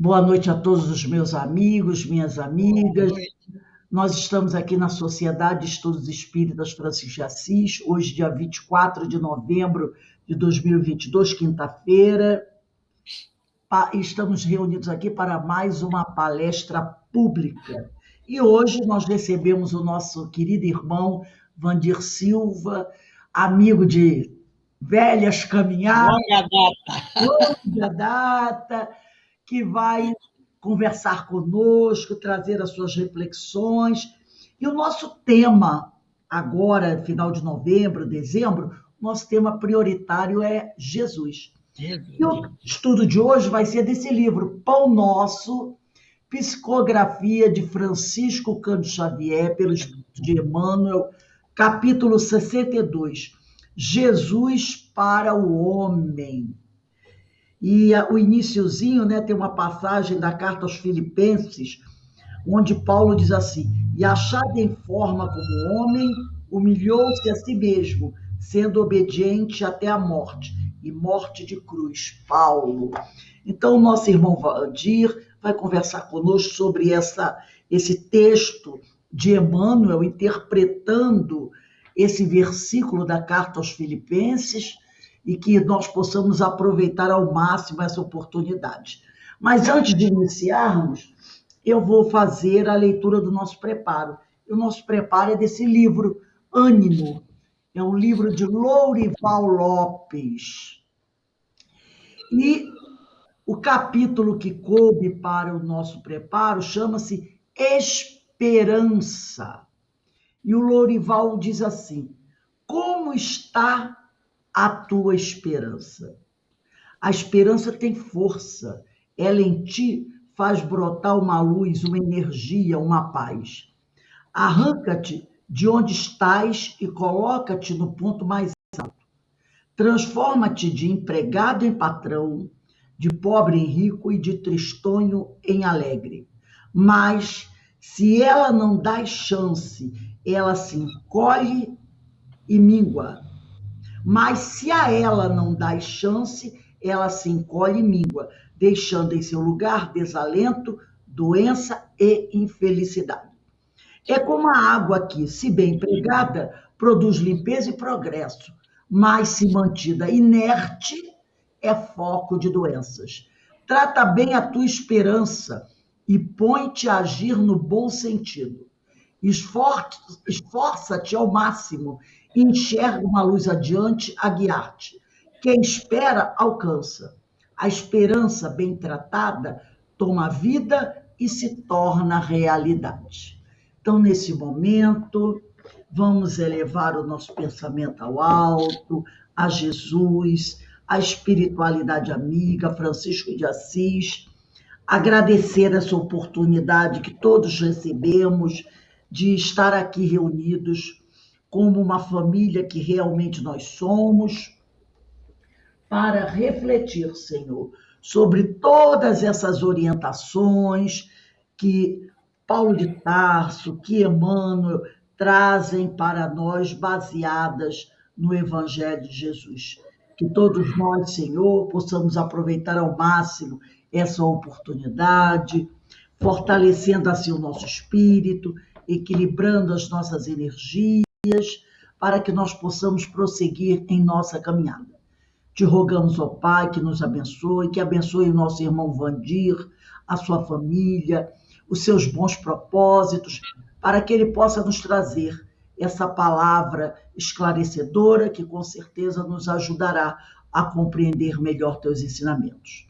Boa noite a todos os meus amigos, minhas Boa amigas. noite. Nós estamos aqui na Sociedade de Estudos Espíritas Francisco de Assis, hoje, dia 24 de novembro de 2022, quinta-feira. Estamos reunidos aqui para mais uma palestra pública. E hoje nós recebemos o nosso querido irmão Vandir Silva, amigo de velhas caminhadas, Longa data. longa data, que vai conversar conosco, trazer as suas reflexões. E o nosso tema, agora, final de novembro, dezembro, nosso tema prioritário é Jesus. E Jesus. o estudo de hoje vai ser desse livro, Pão Nosso, Psicografia de Francisco Cândido Xavier, pelo Espírito de Emmanuel, capítulo 62, Jesus para o Homem. E o iniciozinho, né, tem uma passagem da carta aos Filipenses, onde Paulo diz assim: e achado em forma como homem, humilhou-se a si mesmo, sendo obediente até a morte, e morte de cruz. Paulo. Então, o nosso irmão Valdir vai conversar conosco sobre esse texto de Emmanuel, interpretando esse versículo da carta aos Filipenses, e que nós possamos aproveitar ao máximo essa oportunidade. Mas antes de iniciarmos, eu vou fazer a leitura do nosso preparo. E o nosso preparo é desse livro, Ânimo. É um livro de Lourival Lopes. E o capítulo que coube para o nosso preparo chama-se Esperança. E o Lourival diz assim: como está a tua esperança? A esperança tem força. Ela em ti faz brotar uma luz, uma energia, uma paz. Arranca-te de onde estás e coloca-te no ponto mais alto. Transforma-te de empregado em patrão, de pobre em rico e de tristonho em alegre. Mas, se ela não dá chance, ela se encolhe e mingua. Mas, se a ela não dá chance, ela se encolhe e mingua, deixando em seu lugar desalento, doença e infelicidade. É como a água que, se bem empregada, produz limpeza e progresso, mas se mantida inerte, é foco de doenças. Trata bem a tua esperança e põe-te a agir no bom sentido. Esforça-te ao máximo e enxerga uma luz adiante a guiar-te. Quem espera, alcança. A esperança bem tratada toma vida e se torna realidade. Então, nesse momento, vamos elevar o nosso pensamento ao alto, a Jesus, a espiritualidade amiga, Francisco de Assis, agradecer essa oportunidade que todos recebemos de estar aqui reunidos como uma família que realmente nós somos, para refletir, Senhor, sobre todas essas orientações que Paulo de Tarso, que Emmanuel trazem para nós baseadas no Evangelho de Jesus. Que todos nós, Senhor, possamos aproveitar ao máximo essa oportunidade, fortalecendo assim o nosso espírito, equilibrando as nossas energias, para que nós possamos prosseguir em nossa caminhada. Te rogamos, ó Pai, que nos abençoe, que abençoe o nosso irmão Vandir, a sua família, os seus bons propósitos, para que ele possa nos trazer essa palavra esclarecedora que com certeza nos ajudará a compreender melhor teus ensinamentos.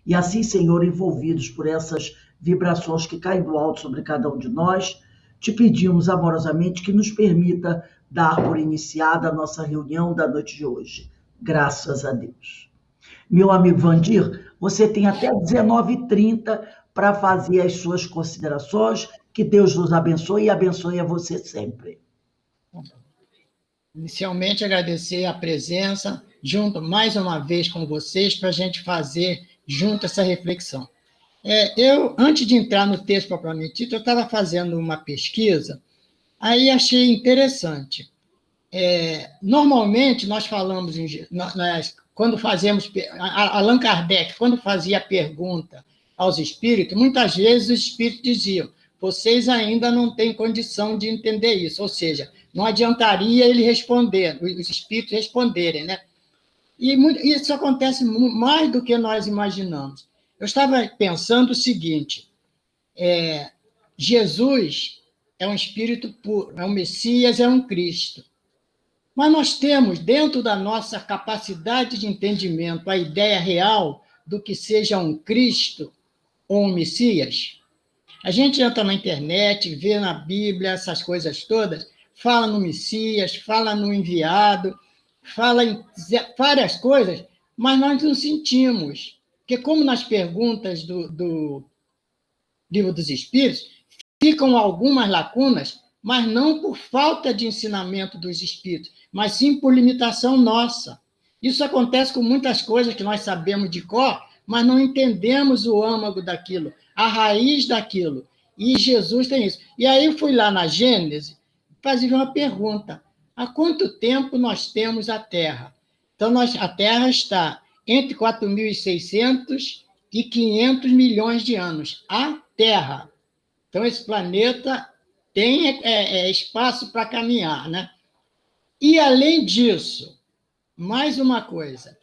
E assim, Senhor, envolvidos por essas vibrações que caem do alto sobre cada um de nós, te pedimos amorosamente que nos permita dar por iniciada a nossa reunião da noite de hoje. Graças a Deus. Meu amigo Vandir, você tem até 19h30 para fazer as suas considerações. Que Deus nos abençoe e abençoe a você sempre. Inicialmente, agradecer a presença, junto mais uma vez com vocês, para a gente fazer junto essa reflexão. Antes de entrar no texto propriamente dito, eu estava fazendo uma pesquisa, aí achei interessante. Normalmente, nós falamos, quando fazemos, Allan Kardec, quando fazia a pergunta aos espíritos, muitas vezes os espíritos diziam: vocês ainda não têm condição de entender isso, ou seja, não adiantaria ele responder, os espíritos responderem, né? E isso acontece mais do que nós imaginamos. Eu estava pensando o seguinte: Jesus é um espírito puro, é um Messias, é um Cristo. Mas nós temos, dentro da nossa capacidade de entendimento, a ideia real do que seja um Cristo ou um Messias? A gente entra na internet, vê na Bíblia essas coisas todas, fala no Messias, fala no enviado, fala em várias coisas, mas nós não sentimos. Porque, como nas perguntas do Livro dos Espíritos, ficam algumas lacunas, mas não por falta de ensinamento dos espíritos, mas sim por limitação nossa. Isso acontece com muitas coisas que nós sabemos de cor, mas não entendemos o âmago daquilo, a raiz daquilo. E Jesus tem isso. E aí eu fui lá na Gênesis, fazer uma pergunta: há quanto tempo nós temos a Terra? Então, a Terra está entre 4.600 e 500 milhões de anos. A Terra. Então, esse planeta tem espaço para caminhar, né? E, além disso, mais uma coisa: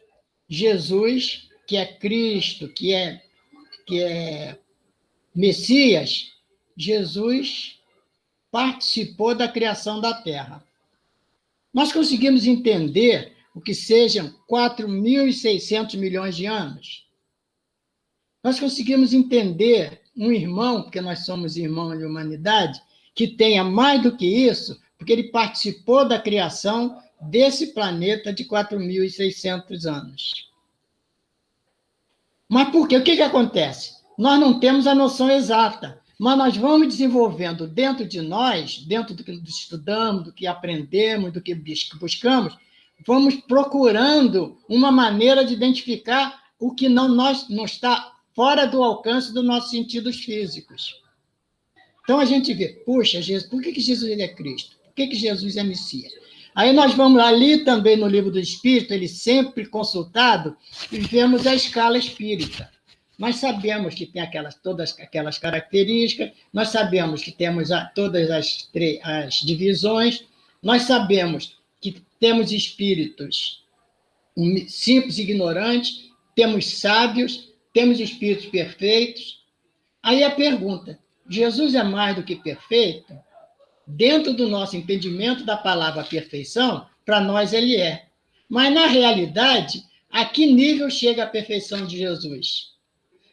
Jesus, que é Cristo, que é Messias, Jesus participou da criação da Terra. Nós conseguimos entender o que sejam 4.600 milhões de anos? Nós conseguimos entender um irmão, porque nós somos irmãos de humanidade, que tenha mais do que isso, porque ele participou da criação desse planeta de 4.600 anos. Mas por quê? O que acontece? Nós não temos a noção exata, mas nós vamos desenvolvendo dentro de nós, dentro do que estudamos, do que aprendemos, do que buscamos, vamos procurando uma maneira de identificar o que não está fora do alcance dos nossos sentidos físicos. Então a gente vê: puxa, Jesus, por que Jesus ele é Cristo? Por que Jesus é Messias? Aí nós vamos ali também no Livro do Espírito, ele sempre consultado, e vemos a escala espírita. Nós sabemos que tem todas aquelas características, nós sabemos que temos todas as divisões, nós sabemos que temos espíritos simples e ignorantes, temos sábios, temos espíritos perfeitos. Aí a pergunta: Jesus é mais do que perfeito? Dentro do nosso entendimento da palavra perfeição, para nós ele é. Mas, na realidade, a que nível chega a perfeição de Jesus?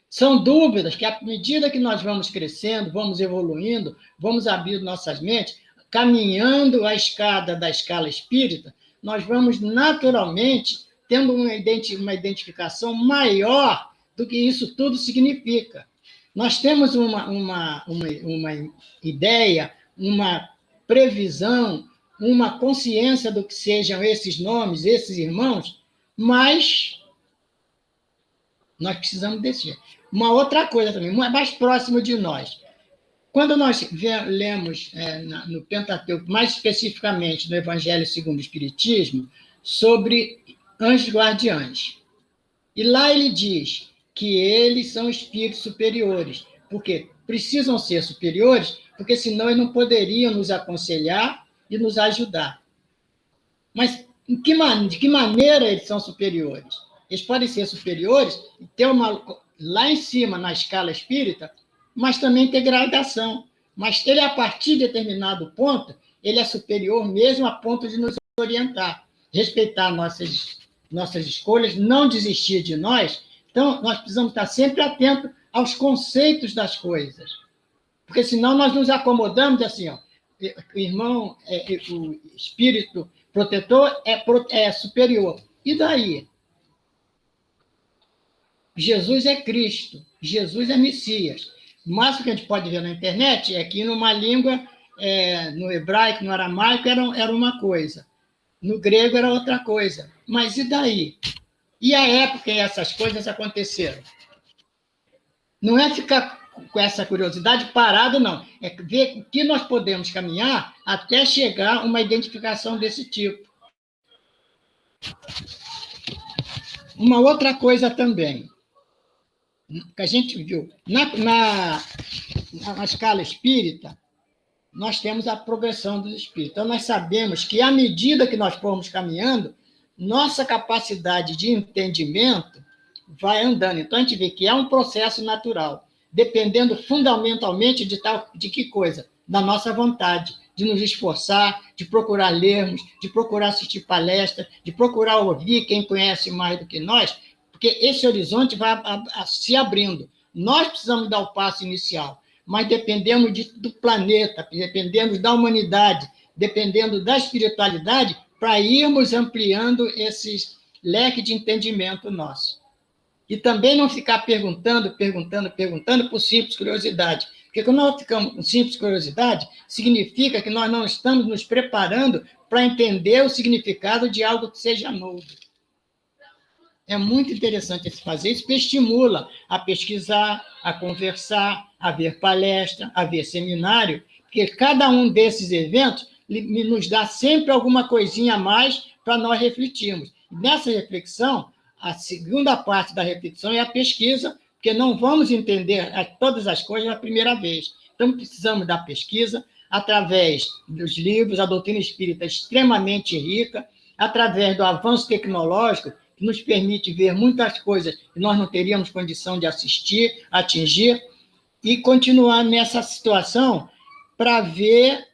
São dúvidas que, à medida que nós vamos crescendo, vamos evoluindo, vamos abrindo nossas mentes, caminhando a escada da escala espírita, nós vamos naturalmente tendo uma identificação maior do que isso tudo significa. Nós temos uma ideia, uma previsão, uma consciência do que sejam esses nomes, esses irmãos, mas nós precisamos decidir. Uma outra coisa também, mais próximo de nós. Quando nós lemos no Pentateuco, mais especificamente no Evangelho segundo o Espiritismo, sobre anjos guardiães, e lá ele diz que eles são espíritos superiores, porque precisam ser superiores, porque senão eles não poderiam nos aconselhar e nos ajudar. Mas de que maneira eles são superiores? Eles podem ser superiores e ter lá em cima, na escala espírita, mas também ter gradação. Mas ele, a partir de determinado ponto, ele é superior mesmo a ponto de nos orientar, respeitar nossas escolhas, não desistir de nós. Então, nós precisamos estar sempre atentos aos conceitos das coisas. Porque senão nós nos acomodamos assim, ó, o irmão, o espírito protetor é superior. E daí? Jesus é Cristo, Jesus é Messias. O máximo que a gente pode ver na internet é que numa língua, no hebraico, no aramaico, era uma coisa. No grego era outra coisa. Mas e daí? E a época em que essas coisas aconteceram? Não é ficar com essa curiosidade parado, não. É ver o que nós podemos caminhar até chegar a uma identificação desse tipo. Uma outra coisa também. que a gente viu, na escala espírita, nós temos a progressão dos espíritos. Então, nós sabemos que, à medida que nós formos caminhando, nossa capacidade de entendimento vai andando. Então, a gente vê que é um processo natural, dependendo fundamentalmente de que coisa? Da nossa vontade, de nos esforçar, de procurar lermos, de procurar assistir palestras, de procurar ouvir quem conhece mais do que nós, porque esse horizonte vai se abrindo. Nós precisamos dar o passo inicial, mas dependemos do planeta, dependemos da humanidade, dependendo da espiritualidade, para irmos ampliando esses leques de entendimento nosso. E também não ficar perguntando por simples curiosidade. Porque quando nós ficamos com simples curiosidade, significa que nós não estamos nos preparando para entender o significado de algo que seja novo. É muito interessante esse fazer isso, porque estimula a pesquisar, a conversar, a ver palestra, a ver seminário, porque cada um desses eventos nos dá sempre alguma coisinha a mais para nós refletirmos. Nessa reflexão, a segunda parte da reflexão é a pesquisa, porque não vamos entender todas as coisas na primeira vez. Então, precisamos da pesquisa através dos livros, a doutrina espírita é extremamente rica, através do avanço tecnológico, que nos permite ver muitas coisas que nós não teríamos condição de assistir, atingir, e continuar nessa situação para ver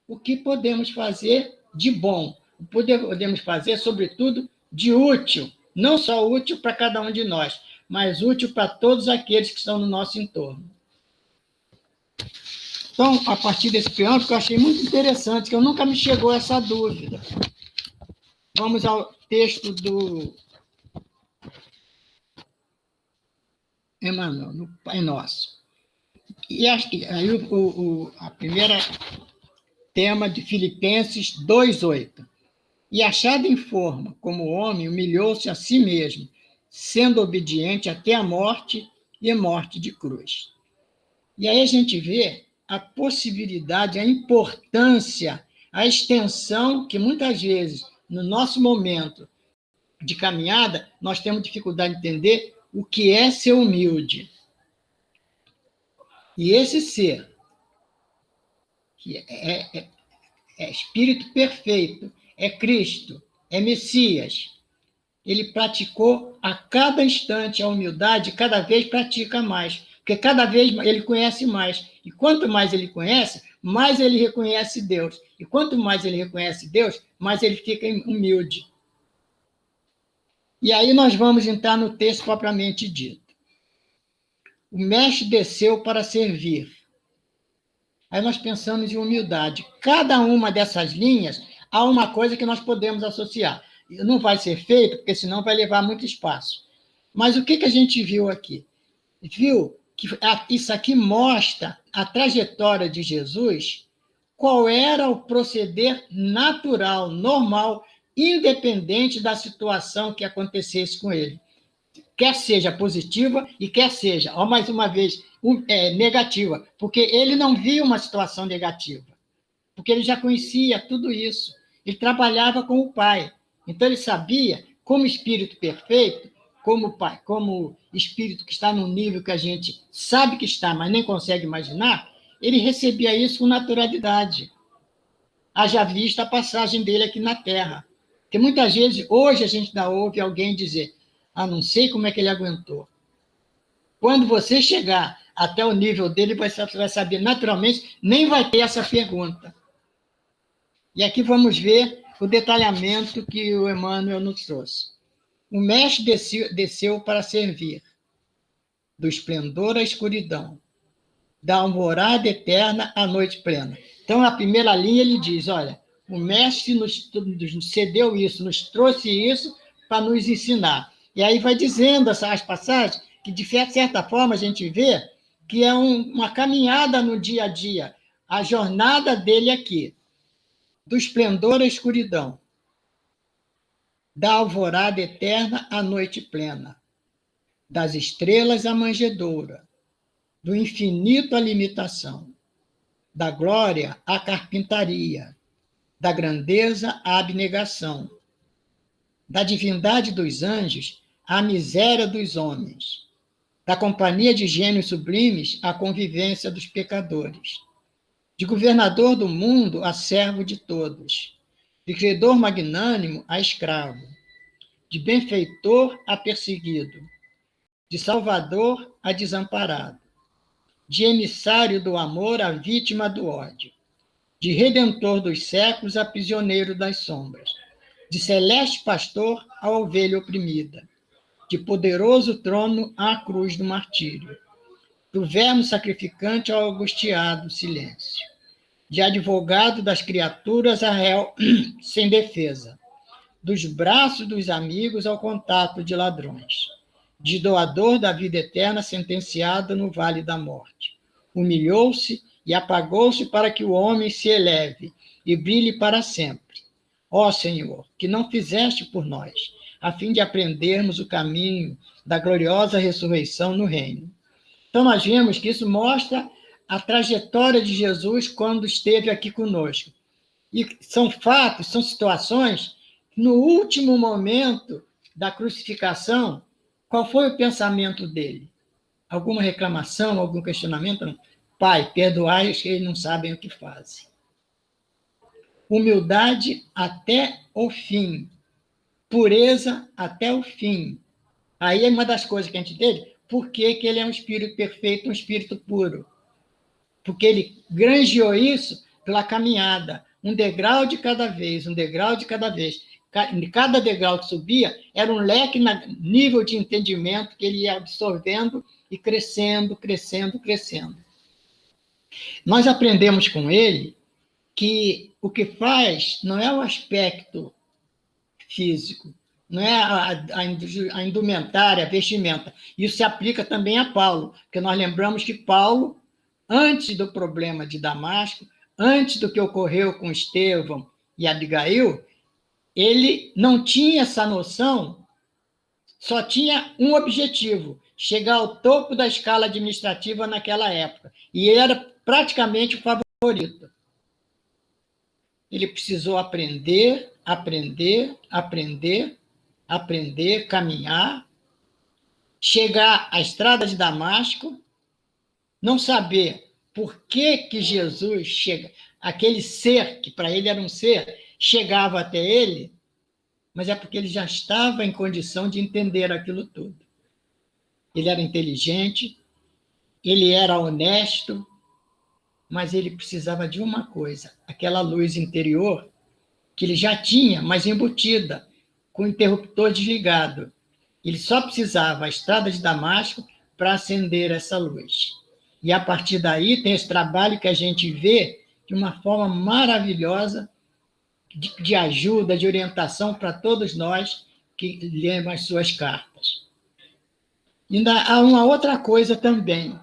o que podemos fazer de bom, o que podemos fazer, sobretudo, de útil, não só útil para cada um de nós, mas útil para todos aqueles que estão no nosso entorno. Então, a partir desse preâmbulo, que eu achei muito interessante, que eu nunca me chegou a essa dúvida. Vamos ao texto do Emmanuel, no Pai Nosso. E aí a primeira tema de Filipenses 2:8. E achado em forma como homem, humilhou-se a si mesmo, sendo obediente até a morte e morte de cruz. E aí a gente vê a possibilidade, a importância, a extensão que muitas vezes, no nosso momento de caminhada, nós temos dificuldade de entender o que é ser humilde. E esse ser, que é Espírito perfeito, é Cristo, é Messias, ele praticou a cada instante a humildade, cada vez pratica mais, porque cada vez ele conhece mais. E quanto mais ele conhece, mais ele reconhece Deus. E quanto mais ele reconhece Deus, mais ele fica humilde. E aí nós vamos entrar no texto propriamente dito. O mestre desceu para servir. Aí nós pensamos em humildade. Cada uma dessas linhas há uma coisa que nós podemos associar. Não vai ser feito, porque senão vai levar muito espaço. Mas o que a gente viu aqui? Viu que isso aqui mostra a trajetória de Jesus, qual era o proceder natural, normal, independente da situação que acontecesse com ele. Quer seja positiva e quer seja, mais uma vez, negativa, porque ele não via uma situação negativa, porque ele já conhecia tudo isso. Ele trabalhava com o Pai. Então, ele sabia, como espírito perfeito, como Pai, como espírito que está num nível que a gente sabe que está, mas nem consegue imaginar, ele recebia isso com naturalidade. Haja vista a passagem dele aqui na Terra. Porque muitas vezes, hoje, a gente ainda ouve alguém dizer: não sei como é que ele aguentou. Quando você chegar até o nível dele, você vai saber naturalmente, nem vai ter essa pergunta. E aqui vamos ver o detalhamento que o Emmanuel nos trouxe. O mestre desceu para servir, do esplendor à escuridão, da alvorada eterna à noite plena. Então, na primeira linha, ele diz, olha, o mestre nos cedeu isso, nos trouxe isso para nos ensinar. E aí vai dizendo as passagens que, de certa forma, a gente vê que é uma caminhada no dia a dia, a jornada dele aqui, do esplendor à escuridão, da alvorada eterna à noite plena, das estrelas à manjedoura, do infinito à limitação, da glória à carpintaria, da grandeza à abnegação, da divindade dos anjos à miséria dos homens, da companhia de gênios sublimes à convivência dos pecadores, de governador do mundo a servo de todos, de credor magnânimo a escravo, de benfeitor a perseguido, de salvador a desamparado, de emissário do amor a vítima do ódio, de redentor dos séculos a prisioneiro das sombras, de celeste pastor a ovelha oprimida, de poderoso trono à cruz do martírio, do verme sacrificante ao angustiado silêncio, de advogado das criaturas a réu sem defesa, dos braços dos amigos ao contato de ladrões, de doador da vida eterna sentenciado no vale da morte. Humilhou-se e apagou-se para que o homem se eleve e brilhe para sempre. Ó Senhor, que não fizeste por nós, a fim de aprendermos o caminho da gloriosa ressurreição no reino. Então, nós vemos que isso mostra a trajetória de Jesus quando esteve aqui conosco. E são fatos, são situações, no último momento da crucificação, qual foi o pensamento dele? Alguma reclamação, algum questionamento? Não. Pai, perdoai-os que eles não sabem o que fazem. Humildade até o fim. Pureza até o fim. Aí é uma das coisas que a gente entende, por que ele é um espírito perfeito, um espírito puro. Porque ele granjeou isso pela caminhada, um degrau de cada vez, um degrau de cada vez. Cada degrau que subia era um leque nível de entendimento que ele ia absorvendo e crescendo, crescendo, crescendo. Nós aprendemos com ele que o que faz não é o aspecto físico, não é a indumentária, a vestimenta. Isso se aplica também a Paulo, porque nós lembramos que Paulo, antes do problema de Damasco, antes do que ocorreu com Estevão e Abigail, ele não tinha essa noção, só tinha um objetivo, chegar ao topo da escala administrativa naquela época. E ele era praticamente o favorito. Ele precisou aprender, caminhar, chegar à estrada de Damasco, não saber por que Jesus chega, aquele ser, que para ele era um ser, chegava até ele, mas é porque ele já estava em condição de entender aquilo tudo. Ele era inteligente, ele era honesto, mas ele precisava de uma coisa, aquela luz interior que ele já tinha, mas embutida, com o interruptor desligado. Ele só precisava a estrada de Damasco para acender essa luz. E a partir daí tem esse trabalho que a gente vê de uma forma maravilhosa de ajuda, de orientação para todos nós que lemos as suas cartas. Ainda há uma outra coisa também.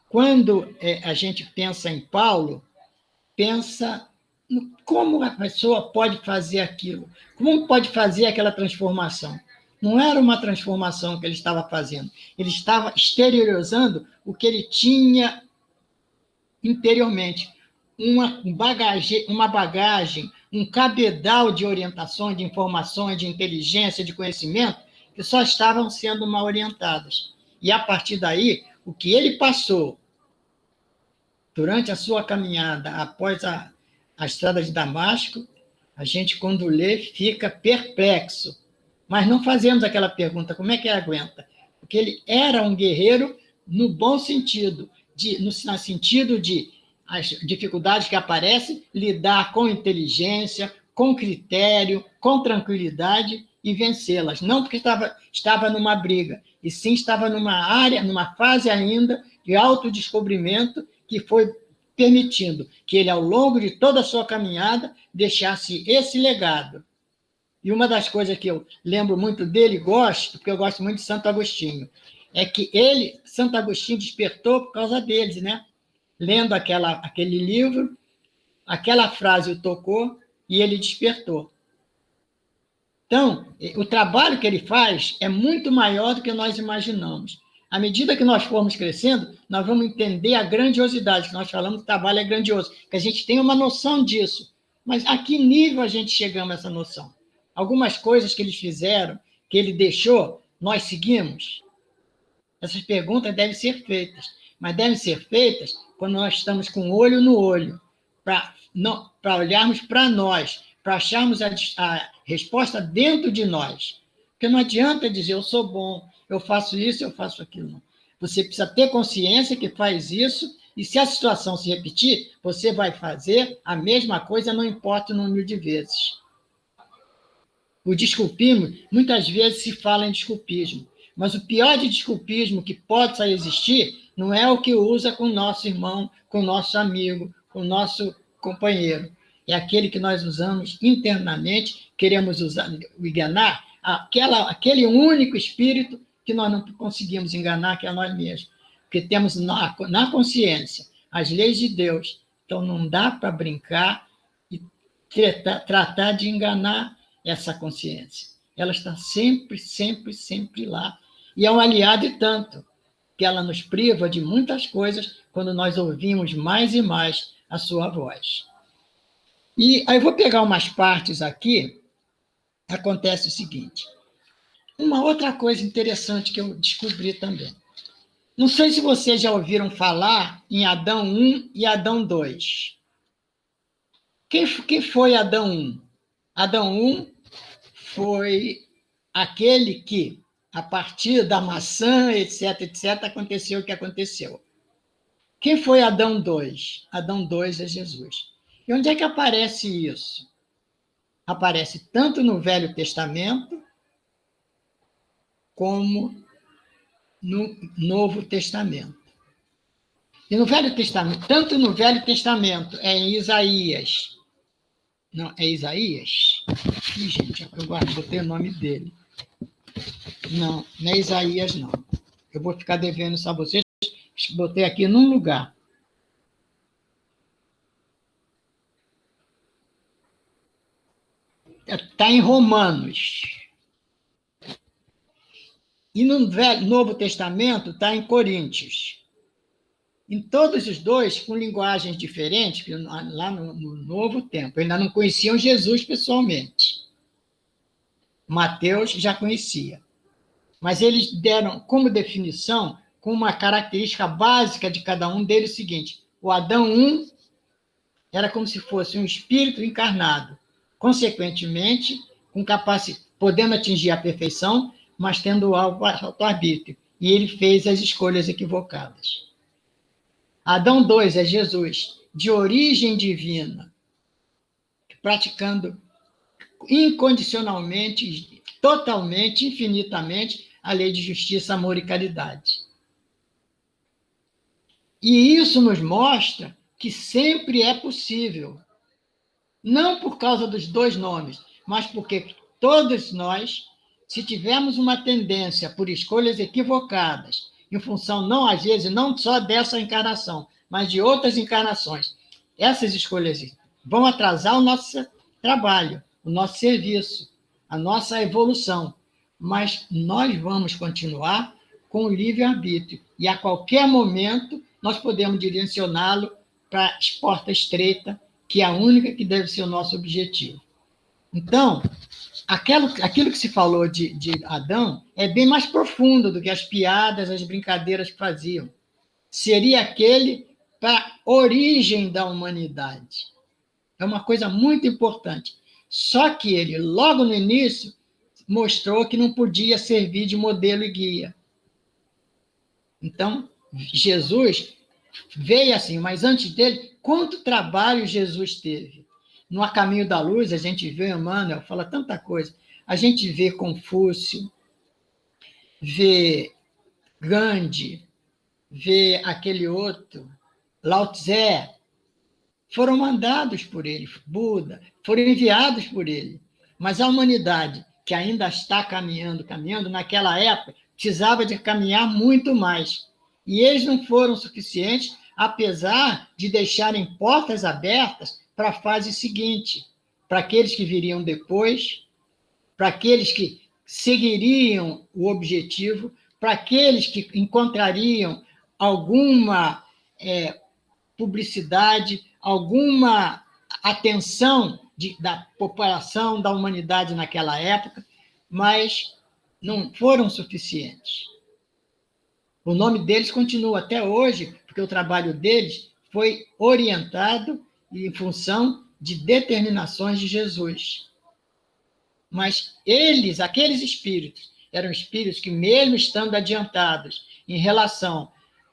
Quando a gente pensa em Paulo, pensa como a pessoa pode fazer aquilo, como pode fazer aquela transformação. Não era uma transformação que ele estava fazendo, ele estava exteriorizando o que ele tinha interiormente, uma bagagem, um cabedal de orientações, de informações, de inteligência, de conhecimento, que só estavam sendo mal orientadas. E, a partir daí, o que ele passou durante a sua caminhada após a estrada de Damasco, a gente, quando lê, fica perplexo. Mas não fazemos aquela pergunta, como é que ele aguenta? Porque ele era um guerreiro no bom sentido, no sentido de as dificuldades que aparecem, lidar com inteligência, com critério, com tranquilidade e vencê-las. Não porque estava numa briga, e sim estava numa área, numa fase ainda de autodescobrimento que foi permitindo que ele, ao longo de toda a sua caminhada, deixasse esse legado. E uma das coisas que eu lembro muito dele, gosto, porque eu gosto muito de Santo Agostinho, é que Santo Agostinho despertou por causa deles, né? Lendo aquele livro, aquela frase o tocou e ele despertou. Então, o trabalho que ele faz é muito maior do que nós imaginamos. À medida que nós formos crescendo, nós vamos entender a grandiosidade, que nós falamos que o trabalho é grandioso, que a gente tem uma noção disso. Mas a que nível a gente chegamos a essa noção? Algumas coisas que eles fizeram, que ele deixou, nós seguimos? Essas perguntas devem ser feitas, mas devem ser feitas quando nós estamos com o olho no olho, para olharmos para nós, para acharmos a resposta dentro de nós. Porque não adianta dizer, eu sou bom, eu faço isso, eu faço aquilo. Não. Você precisa ter consciência que faz isso, e se a situação se repetir, você vai fazer a mesma coisa, não importa o número de vezes. O desculpismo, muitas vezes se fala em desculpismo, mas o pior de desculpismo que possa existir não é o que usa com o nosso irmão, com o nosso amigo, com o nosso companheiro. É aquele que nós usamos internamente, queremos enganar aquele único espírito que nós não conseguimos enganar, que é nós mesmos. Porque temos na consciência as leis de Deus. Então, não dá para brincar e tratar de enganar essa consciência. Ela está sempre, sempre, sempre lá. E é um aliado e tanto, que ela nos priva de muitas coisas quando nós ouvimos mais e mais a sua voz. E aí eu vou pegar umas partes aqui. Acontece o seguinte. Uma outra coisa interessante que eu descobri também. Não sei se vocês já ouviram falar em Adão 1 e Adão 2. Quem foi Adão 1? Adão 1 foi aquele que, a partir da maçã, etc., etc., aconteceu o que aconteceu. Quem foi Adão 2? Adão 2 é Jesus. E onde é que aparece isso? Aparece tanto no Velho Testamento como no Novo Testamento. E no Velho Testamento, tanto no Velho Testamento, é em Isaías. Não, é Isaías? Ih, gente, eu botei o nome dele. Não, não é Isaías, não. Eu vou ficar devendo só vocês. Botei aqui num lugar. Está em Romanos. E no Novo Testamento está em Coríntios. Em todos os dois, com linguagens diferentes, lá no Novo Tempo, ainda não conheciam Jesus pessoalmente. Mateus já conhecia. Mas eles deram como definição, com uma característica básica de cada um deles, o seguinte: o Adão 1 era como se fosse um espírito encarnado, consequentemente, podendo atingir a perfeição, mas tendo auto-arbítrio. E ele fez as escolhas equivocadas. Adão 2 é Jesus, de origem divina, praticando incondicionalmente, totalmente, infinitamente, a lei de justiça, amor e caridade. E isso nos mostra que sempre é possível. Não por causa dos dois nomes, mas porque todos nós, se tivermos uma tendência por escolhas equivocadas, em função, não às vezes, não só dessa encarnação, mas de outras encarnações, essas escolhas vão atrasar o nosso trabalho, o nosso serviço, a nossa evolução. Mas nós vamos continuar com o livre-arbítrio. E a qualquer momento nós podemos direcioná-lo para a porta estreita, que é a única que deve ser o nosso objetivo. Então, aquilo que se falou de Adão é bem mais profundo do que as piadas, as brincadeiras que faziam. Seria aquele para a origem da humanidade. É uma coisa muito importante. Só que ele, logo no início, mostrou que não podia servir de modelo e guia. Então, Jesus veio assim, mas antes dele, quanto trabalho Jesus teve? No A Caminho da Luz, a gente vê Emmanuel, fala tanta coisa. A gente vê Confúcio, vê Gandhi, vê aquele outro, Lao Tse, foram mandados por ele, Buda, foram enviados por ele. Mas a humanidade, que ainda está caminhando, naquela época, precisava de caminhar muito mais. E eles não foram suficientes, apesar de deixarem portas abertas para a fase seguinte, para aqueles que viriam depois, para aqueles que seguiriam o objetivo, para aqueles que encontrariam alguma publicidade, alguma atenção da população, da humanidade naquela época, mas não foram suficientes. O nome deles continua até hoje, porque o trabalho deles foi orientado em função de determinações de Jesus. Mas eles, aqueles espíritos, eram espíritos que, mesmo estando adiantados em relação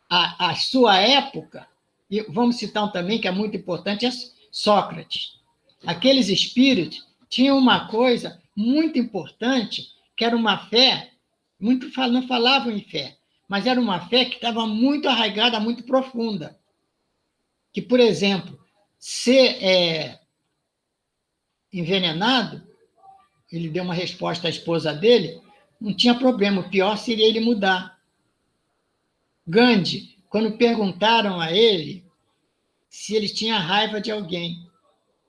à sua época, e vamos citar um também que é muito importante, é Sócrates. Aqueles espíritos tinham uma coisa muito importante, que era uma fé, não falavam em fé, mas era uma fé que estava muito arraigada, muito profunda. Que, por exemplo, ser envenenado, ele deu uma resposta à esposa dele, não tinha problema, o pior seria ele mudar. Gandhi, quando perguntaram a ele se ele tinha raiva de alguém,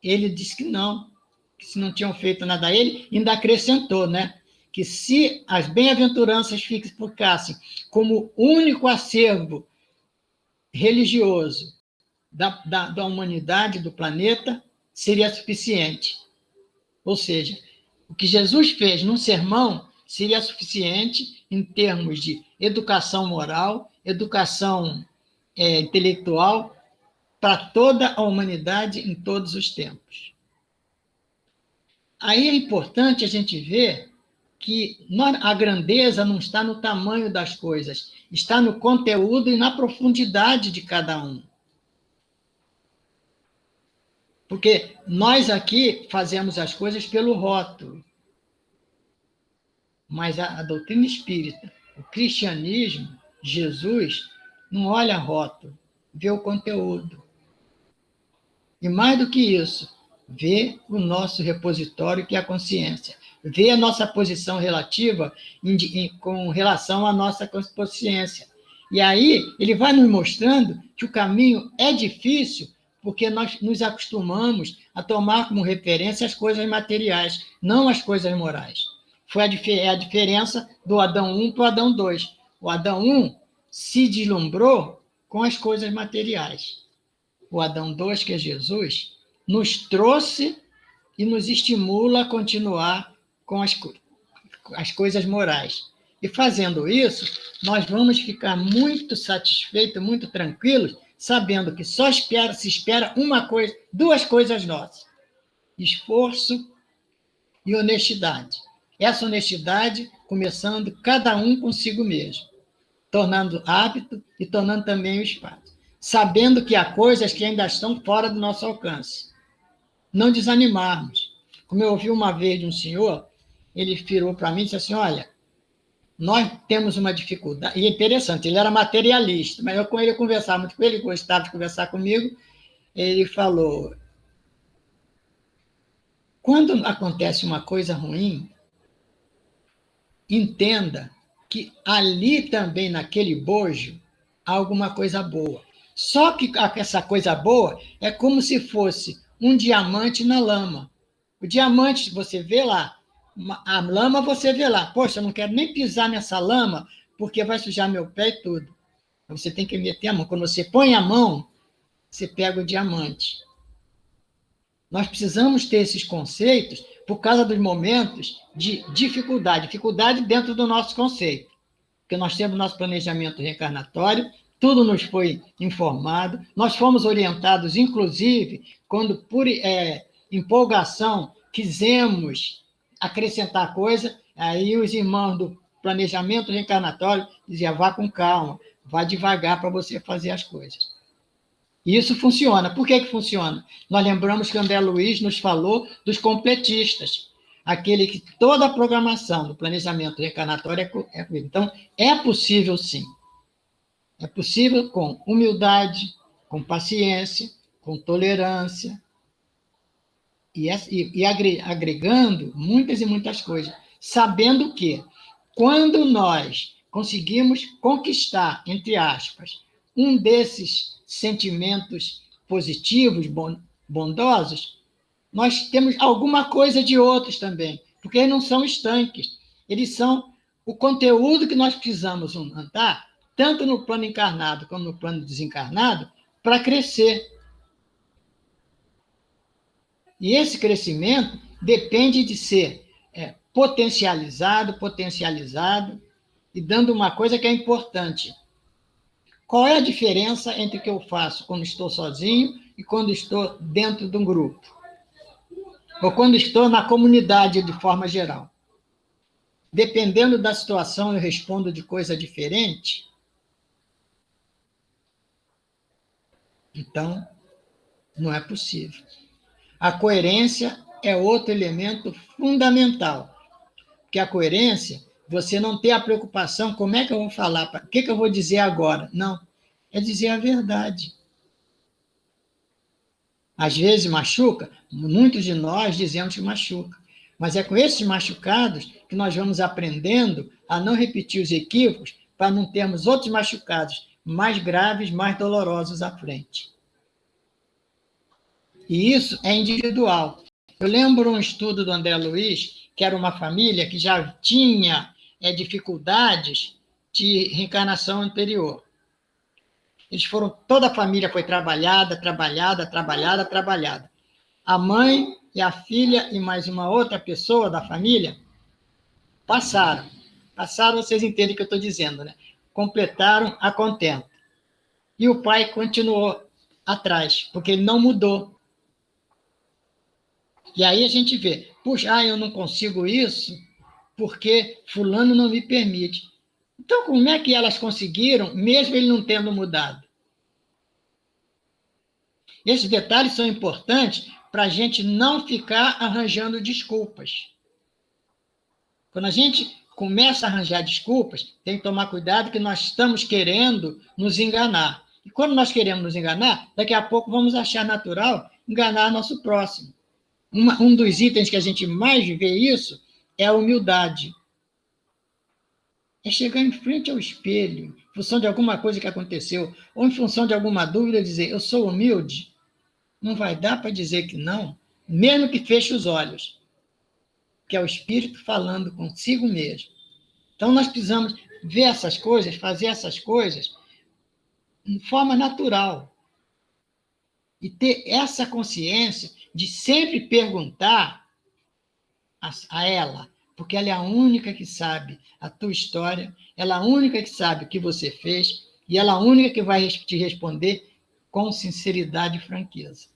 ele disse que não, que se não tinham feito nada a ele, ainda acrescentou, né? Que se as bem-aventuranças ficassem como único acervo religioso da humanidade, do planeta, seria suficiente. Ou seja, o que Jesus fez num sermão seria suficiente em termos de educação moral, educação intelectual, para toda a humanidade em todos os tempos. Aí é importante a gente ver que a grandeza não está no tamanho das coisas, está no conteúdo e na profundidade de cada um. Porque nós aqui fazemos as coisas pelo rótulo, mas a doutrina espírita, o cristianismo, Jesus, não olha rótulo, vê o conteúdo. E mais do que isso, vê o nosso repositório, que é a consciência. Vê a nossa posição relativa com relação à nossa consciência. E aí, ele vai nos mostrando que o caminho é difícil, porque nós nos acostumamos a tomar como referência as coisas materiais, não as coisas morais. Foi a diferença do Adão 1 para o Adão 2. O Adão 1 se deslumbrou com as coisas materiais. O Adão 2, que é Jesus, nos trouxe e nos estimula a continuar com as coisas morais. E fazendo isso, nós vamos ficar muito satisfeitos, muito tranquilos, sabendo que só se espera duas coisas nossas: esforço e honestidade. Essa honestidade começando cada um consigo mesmo, tornando hábito e tornando também o espaço. Sabendo que há coisas que ainda estão fora do nosso alcance. Não desanimarmos. Como eu ouvi uma vez de um senhor, ele virou para mim e disse assim: olha, nós temos uma dificuldade. E é interessante, ele era materialista, mas eu com ele conversava muito com ele, gostava de conversar comigo. Ele falou: quando acontece uma coisa ruim, entenda que ali também, naquele bojo, há alguma coisa boa. Só que essa coisa boa é como se fosse um diamante na lama. O diamante, você vê lá, a lama você vê lá. Poxa, eu não quero nem pisar nessa lama, porque vai sujar meu pé e tudo. Então, você tem que meter a mão. Quando você põe a mão, você pega o diamante. Nós precisamos ter esses conceitos por causa dos momentos de dificuldade dentro do nosso conceito. Porque nós temos nosso planejamento reencarnatório, tudo nos foi informado, nós fomos orientados, inclusive, quando por empolgação quisemos acrescentar coisa, aí os irmãos do planejamento reencarnatório diziam: vá com calma, vá devagar para você fazer as coisas. E isso funciona. Por que funciona? Nós lembramos que André Luiz nos falou dos completistas, aquele que toda a programação do planejamento reencarnatório é com ele. Então, é possível sim. É possível com humildade, com paciência, com tolerância, e agregando muitas e muitas coisas, sabendo que quando nós conseguimos conquistar, entre aspas, um desses sentimentos positivos, bondosos, nós temos alguma coisa de outros também, porque eles não são estanques, eles são o conteúdo que nós precisamos montar, tanto no plano encarnado como no plano desencarnado, para crescer. E esse crescimento depende de ser potencializado, e dando uma coisa que é importante. Qual é a diferença entre o que eu faço quando estou sozinho e quando estou dentro de um grupo? Ou quando estou na comunidade de forma geral? Dependendo da situação, eu respondo de coisa diferente. Então, não é possível. A coerência é outro elemento fundamental. Porque a coerência, você não tem a preocupação, como é que eu vou falar, o que eu vou dizer agora? Não, é dizer a verdade. Às vezes machuca, muitos de nós dizemos que machuca, mas é com esses machucados que nós vamos aprendendo a não repetir os equívocos para não termos outros machucados mais graves, mais dolorosos à frente. E isso é individual. Eu lembro um estudo do André Luiz, que era uma família que já tinha dificuldades de reencarnação anterior. Toda a família foi trabalhada. A mãe e a filha e mais uma outra pessoa da família passaram, vocês entendem o que eu estou dizendo, né? Completaram a contento. E o pai continuou atrás, porque ele não mudou. E aí a gente vê, puxa, eu não consigo isso porque fulano não me permite. Então, como é que elas conseguiram, mesmo ele não tendo mudado? Esses detalhes são importantes para a gente não ficar arranjando desculpas. Quando a gente começa a arranjar desculpas, tem que tomar cuidado que nós estamos querendo nos enganar. E quando nós queremos nos enganar, daqui a pouco vamos achar natural enganar nosso próximo. Um dos itens que a gente mais vê isso é a humildade. É chegar em frente ao espelho, em função de alguma coisa que aconteceu, ou em função de alguma dúvida, dizer, eu sou humilde. Não vai dar para dizer que não, mesmo que feche os olhos, que é o espírito falando consigo mesmo. Então, nós precisamos ver essas coisas, fazer essas coisas de forma natural. E ter essa consciência de sempre perguntar a ela, porque ela é a única que sabe a tua história, ela é a única que sabe o que você fez, e ela é a única que vai te responder com sinceridade e franqueza.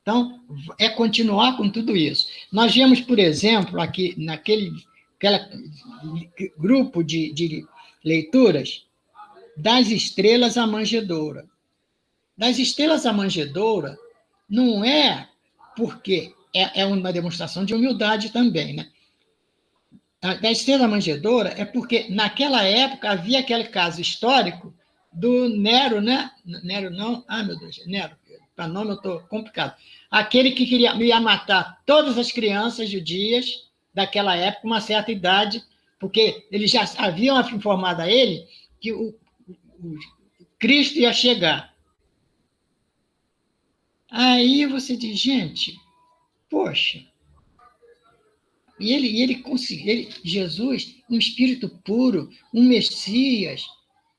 Então, é continuar com tudo isso. Nós vemos, por exemplo, aqui naquele grupo de leituras, Das Estrelas à Manjedoura. Das Estrelas à Manjedoura não é porque é uma demonstração de humildade também, né? Da Estrela à Manjedoura é porque, naquela época, havia aquele caso histórico do Nero, né? Nero não, meu Deus, Nero, para nome eu estou complicado. Aquele que ia matar todas as crianças judias daquela época, uma certa idade, porque eles já haviam informado a ele que o Cristo ia chegar. Aí você diz, gente, poxa, e ele conseguiu, Jesus, um espírito puro, um Messias,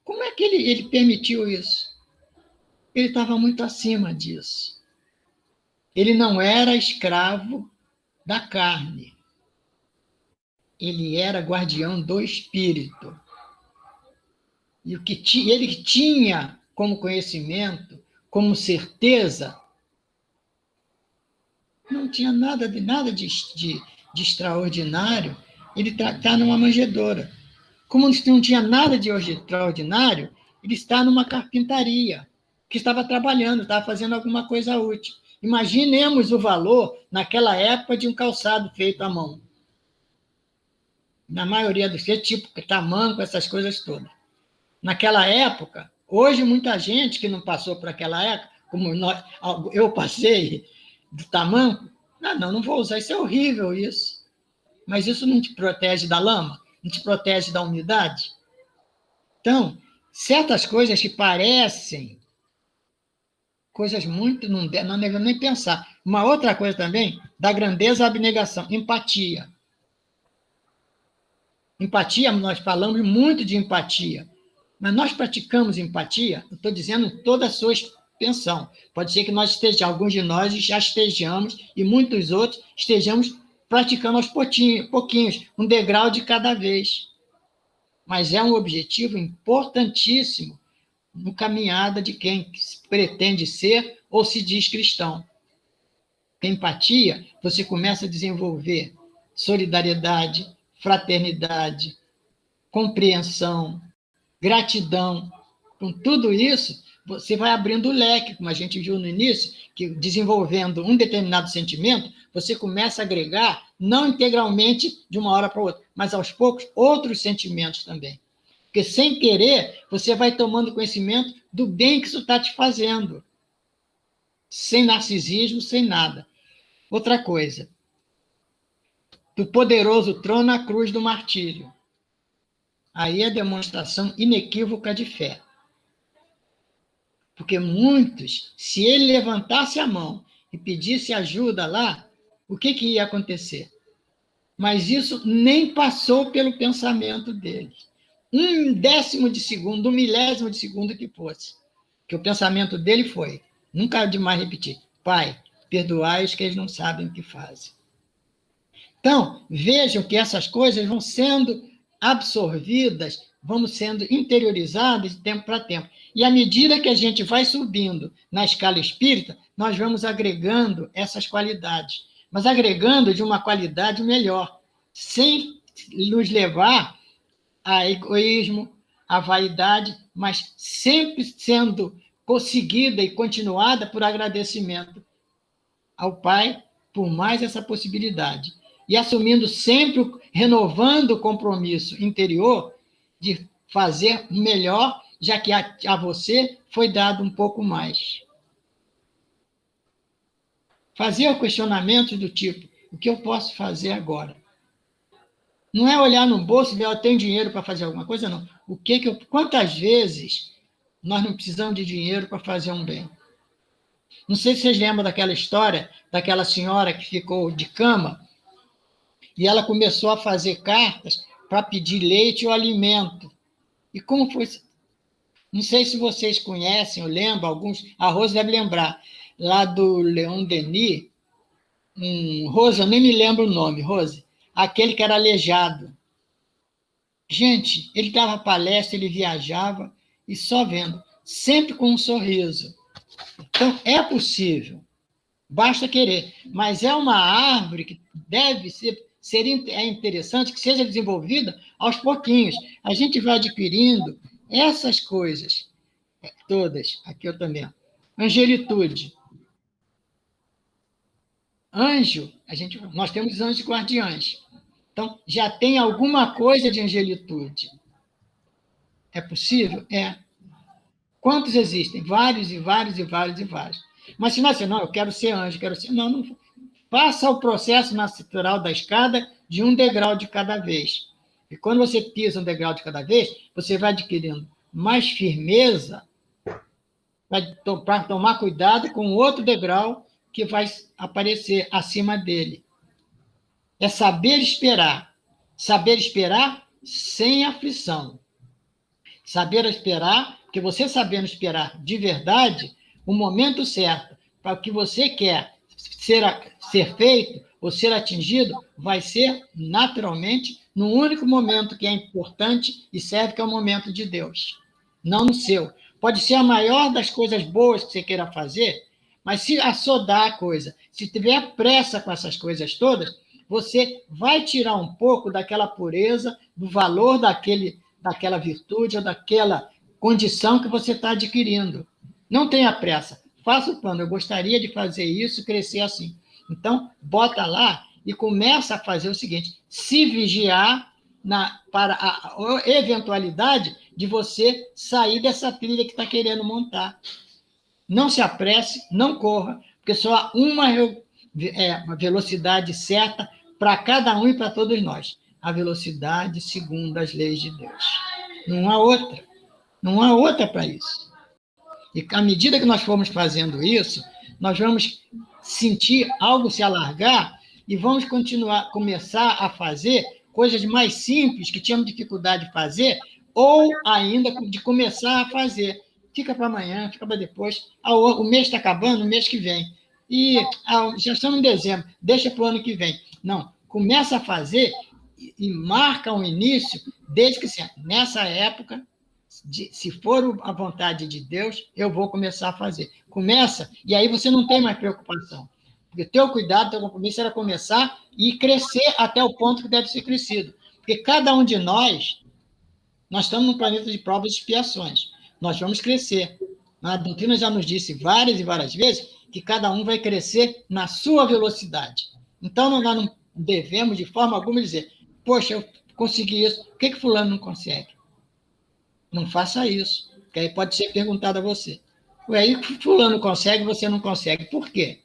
como é que ele permitiu isso? Ele estava muito acima disso. Ele não era escravo da carne. Ele era guardião do espírito. E o que ele tinha como conhecimento, como certeza, não tinha nada de extraordinário. Ele está numa manjedoura. Como não tinha nada de extraordinário, ele está numa carpintaria, que estava trabalhando, estava fazendo alguma coisa útil. Imaginemos o valor, naquela época, de um calçado feito à mão. Na maioria dos casos, tipo tamanco, essas coisas todas. Naquela época, hoje muita gente que não passou por aquela época, como eu passei, do tamanco, não vou usar, isso é horrível isso. Mas isso não te protege da lama? Não te protege da umidade? Então, certas coisas que parecem coisas muito... Não devemos nem pensar. Uma outra coisa também, da grandeza à abnegação, empatia. Empatia, nós falamos muito de empatia, mas nós praticamos empatia, eu estou dizendo toda a sua extensão. Pode ser que nós estejamos, alguns de nós já estejamos, e muitos outros estejamos praticando aos pouquinhos, um degrau de cada vez. Mas é um objetivo importantíssimo no caminhada de quem pretende ser ou se diz cristão. Empatia, você começa a desenvolver solidariedade, fraternidade, compreensão, gratidão. Com tudo isso, você vai abrindo o leque, como a gente viu no início, que desenvolvendo um determinado sentimento, você começa a agregar, não integralmente de uma hora para outra, mas aos poucos outros sentimentos também. Porque sem querer, você vai tomando conhecimento do bem que isso está te fazendo. Sem narcisismo, sem nada. Outra coisa, do poderoso trono à cruz do martírio. Aí é demonstração inequívoca de fé. Porque muitos, se ele levantasse a mão e pedisse ajuda lá, o que ia acontecer? Mas isso nem passou pelo pensamento dele. 1/10 de segundo, 1/1000 de segundo que fosse. Que o pensamento dele foi, nunca é demais repetir, Pai, perdoai-os que eles não sabem o que fazem. Então, vejam que essas coisas vão sendo absorvidas, vão sendo interiorizadas de tempo para tempo. E à medida que a gente vai subindo na escala espírita, nós vamos agregando essas qualidades, mas agregando de uma qualidade melhor, sem nos levar a egoísmo, a vaidade, mas sempre sendo conseguida e continuada por agradecimento ao Pai por mais essa possibilidade. E assumindo sempre, renovando o compromisso interior de fazer melhor, já que a você foi dado um pouco mais. Fazer o questionamento do tipo, o que eu posso fazer agora? Não é olhar no bolso e ver, eu tenho dinheiro para fazer alguma coisa, não. Quantas vezes nós não precisamos de dinheiro para fazer um bem? Não sei se vocês lembram daquela história daquela senhora que ficou de cama e ela começou a fazer cartas para pedir leite ou alimento. E como foi? Não sei se vocês conhecem ou lembram, alguns, a Rose deve lembrar, lá do Leon Denis, Rose, eu nem me lembro o nome, Rose, aquele que era aleijado. Gente, ele dava palestra, ele viajava, e só vendo, sempre com um sorriso. Então, é possível, basta querer, mas é uma árvore que deve é interessante que seja desenvolvida aos pouquinhos. A gente vai adquirindo essas coisas, todas, aqui eu também. Angelitude. Anjo, nós temos anjos guardiães. Então, já tem alguma coisa de angelitude. É possível? É. Quantos existem? Vários e vários e vários e vários. Mas se nós não, eu quero ser anjo, quero ser... Não, não. Passa o processo natural da escada de um degrau de cada vez. E quando você pisa um degrau de cada vez, você vai adquirindo mais firmeza para tomar cuidado com outro degrau que vai aparecer acima dele. É saber esperar. Saber esperar sem aflição. Saber esperar, porque você sabendo esperar de verdade, o momento certo para o que você quer ser feito ou ser atingido, vai ser naturalmente no único momento que é importante e serve, que é o momento de Deus, não no seu. Pode ser a maior das coisas boas que você queira fazer, mas se assodar a coisa, se tiver pressa com essas coisas todas, você vai tirar um pouco daquela pureza, do valor daquela virtude ou daquela condição que você está adquirindo. Não tenha pressa. Faça o plano. Eu gostaria de fazer isso, crescer assim. Então, bota lá e começa a fazer o seguinte, se vigiar para a eventualidade de você sair dessa trilha que está querendo montar. Não se apresse, não corra, porque só há uma velocidade certa para cada um e para todos nós. A velocidade segundo as leis de Deus. Não há outra. Não há outra para isso. E à medida que nós formos fazendo isso, nós vamos sentir algo se alargar e vamos começar a fazer coisas mais simples que tínhamos dificuldade de fazer, ou ainda de começar a fazer. Fica para amanhã, fica para depois. O mês está acabando, o mês que vem. E já estamos em dezembro, deixa para o ano que vem. Não, Começa a fazer e marca um início, desde que, nessa época, se for a vontade de Deus, eu vou começar a fazer. Começa, e aí você não tem mais preocupação. Porque teu cuidado, teu compromisso era começar e crescer até o ponto que deve ser crescido. Porque cada um de nós estamos num planeta de provas e expiações. Nós vamos crescer. A doutrina já nos disse várias e várias vezes que cada um vai crescer na sua velocidade. Então, nós não devemos, de forma alguma, dizer: poxa, eu consegui isso, por que fulano não consegue? Não faça isso, porque aí pode ser perguntado a você. Aí fulano consegue, você não consegue. Por quê?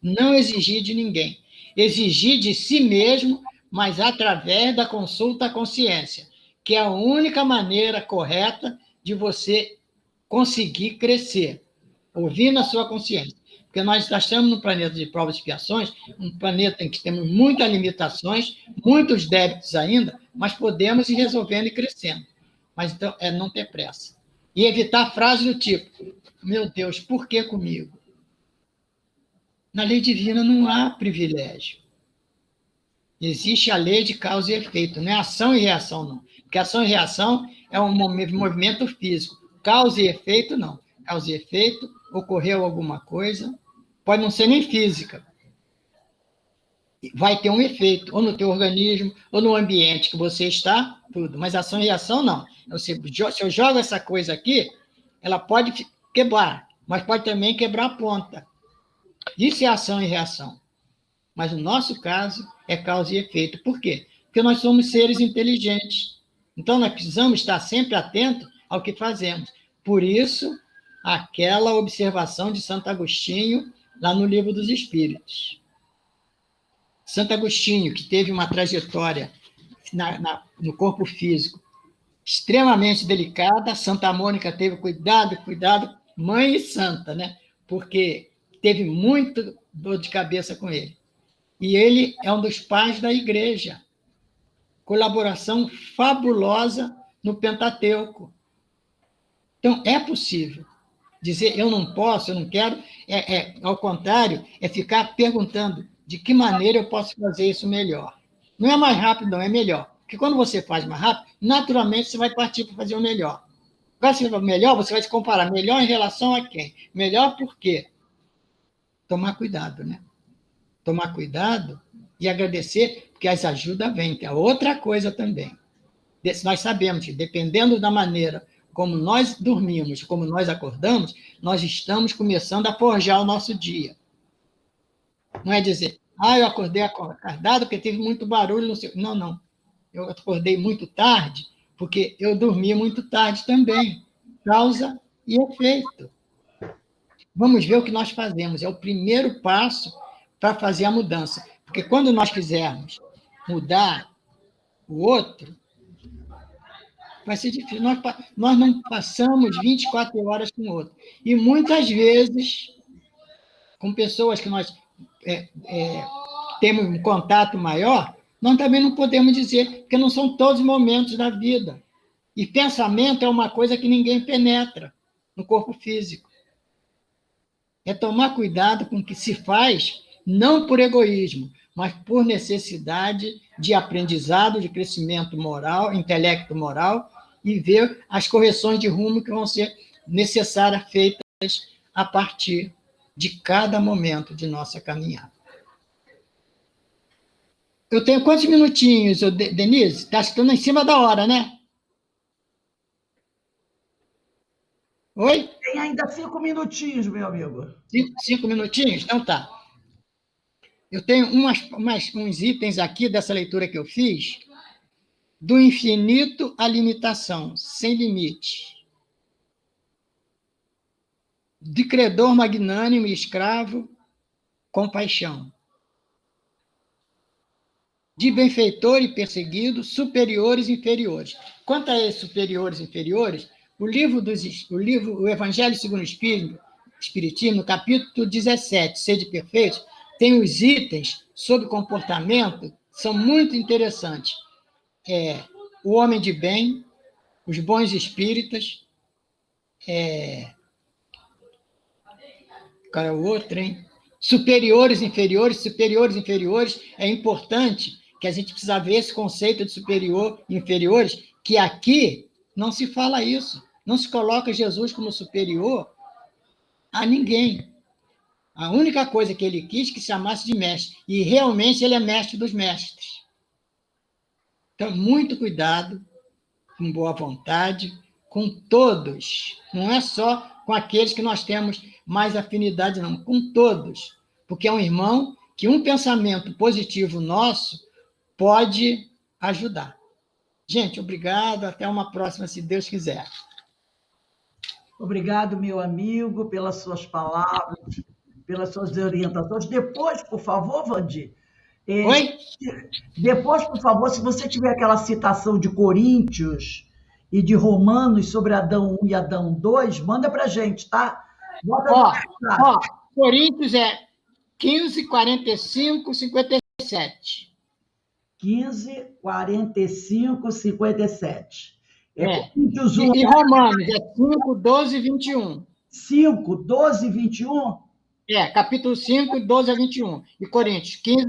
Não exigir de ninguém. Exigir de si mesmo, mas através da consulta à consciência, que é a única maneira correta de você conseguir crescer, ouvindo a sua consciência. Porque nós estamos num planeta de provas e expiações, um planeta em que temos muitas limitações, muitos débitos ainda, mas podemos ir resolvendo e crescendo. Mas então é não ter pressa. E evitar frases do tipo: meu Deus, por que comigo? Na lei divina não há privilégio. Existe a lei de causa e efeito, não é ação e reação, não. Porque ação e reação é um movimento físico. Causa e efeito, não. Causa e efeito, ocorreu alguma coisa, pode não ser nem física. Vai ter um efeito, ou no teu organismo, ou no ambiente que você está, tudo. Mas ação e reação, não. Se eu jogo essa coisa aqui, ela pode quebrar, mas pode também quebrar a ponta. Isso é ação e reação. Mas no nosso caso, é causa e efeito. Por quê? Porque nós somos seres inteligentes. Então, nós precisamos estar sempre atentos ao que fazemos. Por isso, aquela observação de Santo Agostinho, lá no Livro dos Espíritos. Santo Agostinho, que teve uma trajetória no corpo físico extremamente delicada, Santa Mônica teve cuidado, mãe e santa, né? Porque teve muito dor de cabeça com ele. E ele é um dos pais da igreja. Colaboração fabulosa no Pentateuco. Então, é possível. Dizer eu não posso, eu não quero, ao contrário, é ficar perguntando de que maneira eu posso fazer isso melhor. Não é mais rápido, não, é melhor. Porque quando você faz mais rápido, naturalmente você vai partir para fazer o melhor. Quando você vai melhor, você vai se comparar. Melhor em relação a quem? Melhor por quê? Tomar cuidado, né? Tomar cuidado e agradecer, porque as ajudas vêm, que é outra coisa também. Nós sabemos que, dependendo da maneira como nós dormimos, como nós acordamos, nós estamos começando a forjar o nosso dia. Não é dizer, eu acordei acordado porque teve muito barulho. Não, não. Eu acordei muito tarde porque eu dormi muito tarde também. Causa e efeito. Vamos ver o que nós fazemos. É o primeiro passo para fazer a mudança. Porque quando nós quisermos mudar o outro, vai ser difícil. Nós não passamos 24 horas com o outro. E muitas vezes, com pessoas que nós temos um contato maior, nós também não podemos dizer, porque não são todos os momentos da vida. E pensamento é uma coisa que ninguém penetra no corpo físico. É tomar cuidado com o que se faz, não por egoísmo, mas por necessidade de aprendizado, de crescimento moral, intelecto moral, e ver as correções de rumo que vão ser necessárias, feitas a partir de cada momento de nossa caminhada. Eu tenho quantos minutinhos, Denise? Está ficando em cima da hora, né? Oi? Tem ainda 5 minutinhos, meu amigo. 5 minutinhos? Então tá. Eu tenho uns itens aqui dessa leitura que eu fiz, do infinito à limitação, sem limite. De credor magnânimo e escravo, compaixão. De benfeitor e perseguido, superiores e inferiores. Quanto a esses superiores e inferiores, o Evangelho segundo o Espiritismo, no capítulo 17, Sede Perfeitos, tem os itens sobre comportamento, são muito interessantes. O homem de bem, os bons espíritas, qual é o outro, hein? superiores, inferiores, superiores, inferiores. É importante que a gente precisa ver esse conceito de superior e inferiores, que aqui não se fala isso. Não se coloca Jesus como superior a ninguém. A única coisa que ele quis que se chamasse de mestre. E realmente ele é mestre dos mestres. Então, muito cuidado, com boa vontade, com todos. Não é só com aqueles que nós temos mais afinidade, não. Com todos. Porque é um irmão que um pensamento positivo nosso pode ajudar. Gente, obrigado. Até uma próxima, se Deus quiser. Obrigado, meu amigo, pelas suas palavras, pelas suas orientações. Depois, por favor, Vandir. Oi? Depois, por favor, se você tiver aquela citação de Coríntios e de Romanos sobre Adão 1 e Adão 2, manda para a gente, tá? Bota Coríntios é 15, 45, 57. 15, 45, 57. Coríntios 1. E Romanos é 5, 12 e 21. 5, 12 e 21? Capítulo 5, 12 a 21. E Coríntios 15,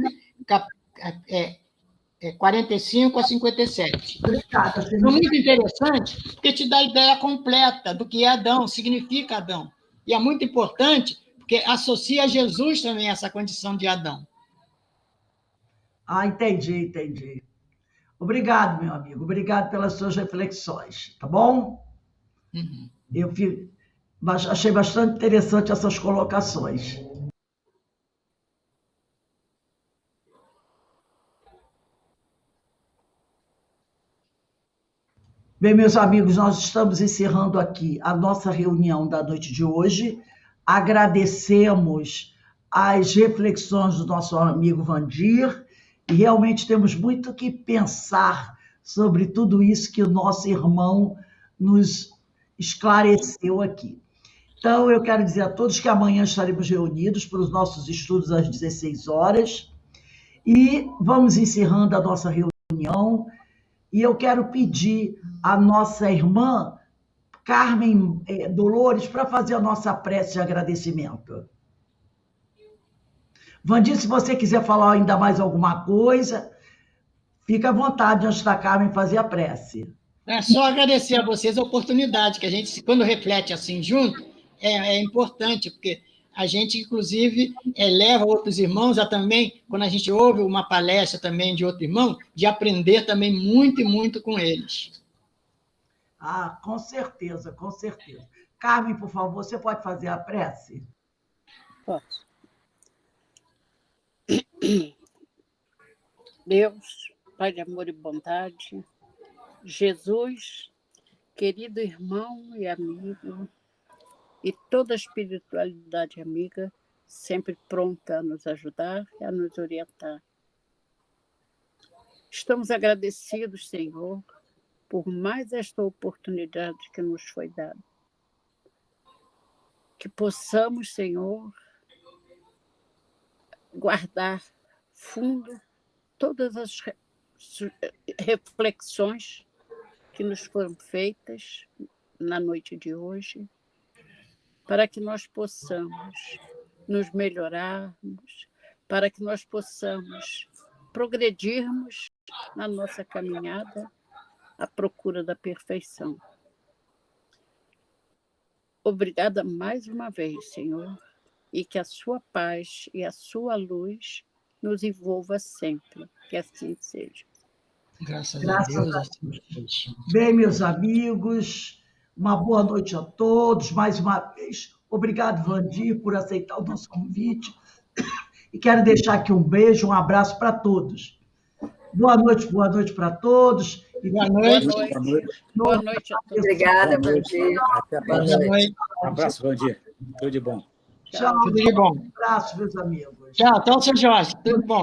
45 a 57. Obrigada. É muito interessante, porque te dá a ideia completa do que é Adão, significa Adão. E é muito importante, porque associa a Jesus também essa condição de Adão. Entendi. Obrigado, meu amigo. Obrigado pelas suas reflexões, tá bom? Uhum. Eu achei bastante interessante essas colocações. Bem, meus amigos, nós estamos encerrando aqui a nossa reunião da noite de hoje. Agradecemos as reflexões do nosso amigo Vandir e realmente temos muito que pensar sobre tudo isso que o nosso irmão nos esclareceu aqui. Então, eu quero dizer a todos que amanhã estaremos reunidos para os nossos estudos às 16 horas e vamos encerrando a nossa reunião. E eu quero pedir à nossa irmã Carmen Dolores para fazer a nossa prece de agradecimento. Vandir, se você quiser falar ainda mais alguma coisa, fica à vontade antes da Carmen fazer a prece. É só agradecer a vocês a oportunidade, que a gente, quando reflete assim junto, é importante, porque a gente, inclusive, leva outros irmãos a também, quando a gente ouve uma palestra também de outro irmão, de aprender também muito e muito com eles. Com certeza. Carmen, por favor, você pode fazer a prece? Posso. Deus, Pai de amor e bondade, Jesus, querido irmão e amigo, e toda a espiritualidade amiga, sempre pronta a nos ajudar e a nos orientar. Estamos agradecidos, Senhor, por mais esta oportunidade que nos foi dada. Que possamos, Senhor, guardar fundo todas as reflexões que nos foram feitas na noite de hoje, para que nós possamos nos melhorarmos, para que nós possamos progredirmos na nossa caminhada à procura da perfeição. Obrigada mais uma vez, Senhor, e que a sua paz e a sua luz nos envolva sempre, que assim seja. Graças a Deus. Bem, meus amigos, uma boa noite a todos. Mais uma vez, obrigado, Vandir, por aceitar o nosso convite. E quero deixar aqui um beijo, um abraço para todos. Boa noite para todos. Boa noite. Boa noite a todos. Obrigada, Vandir. Até a próxima. Um abraço, Vandir. Tudo de bom. Tchau. Tudo de bom. Um abraço, meus amigos. Tchau, seu Jorge. Tudo bom.